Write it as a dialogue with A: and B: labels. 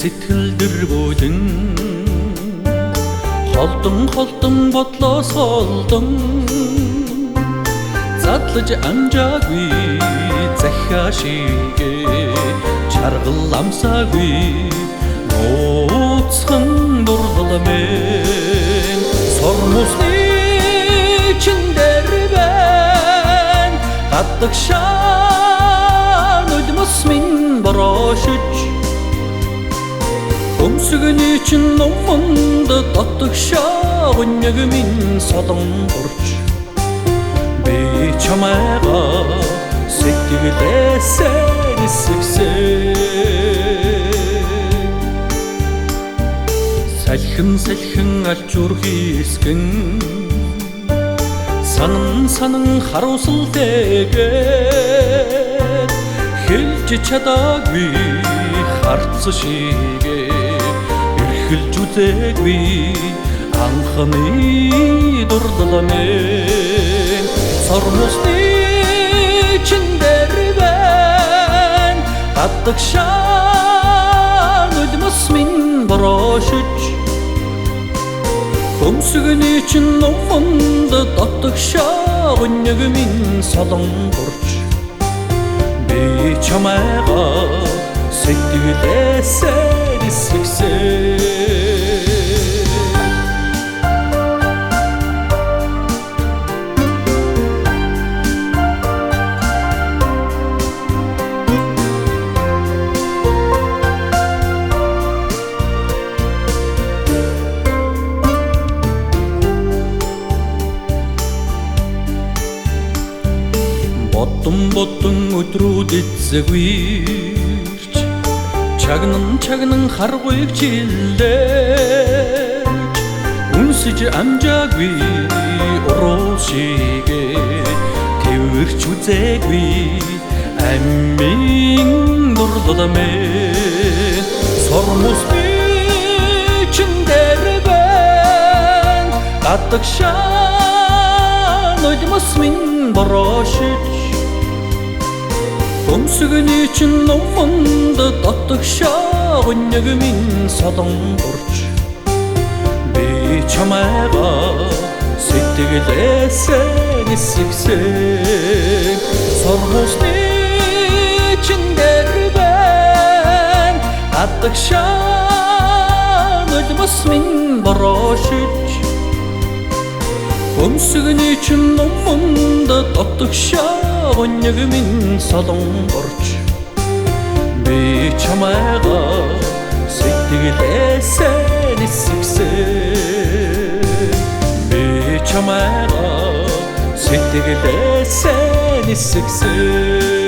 A: сэтгэл дэрбүүдэн холдон бодлоос холдон задлаж амжаагүй захиа шигээ чаргал амсаагүй нууцхан дурдламэн сормусны чиндэр бэн гаддаг шаан үлмэс минь борошиж өмсгөний чин номонд татдаг шаавнэг минь солон борч би чамайга сэтгэлээсээ нисгсэн салхин алчуур хийсгэн санан харуусалтэйгээ хэлж чадаагүй харц шигээ эрхэлж үзээгүй анхны дурдламэн сормусны чиндэр бэн гаддаг шаан үлмэс минь борошиж өмсгөний чин номонд татдаг шаавнэг минь солон борч би чамайга сэтгэлээсээ нисгсэн Бодон өдрүүд эзэгвэрч чагнан харгуйг чиллээж үнсэж амжаагүй уруу шигээ тэрч үзээгүй аммин дурдламэн сормусны чиндэр бэн гаддаг шаан үлмэс минь борошиж өмсгөний чин номонд татдаг шаавнэг минь солон борч би чамайга сэтгэлээсээ нисгсэн сормусны чиндэр бэн гаддаг шаан үлмэс минь борошиж өмсгөний чин номонд татдаг шаавнэг минь солон борч би чамайга сэтгэлээсээ нисгсэн би чамайга сэтгэлээсээ нисгсэн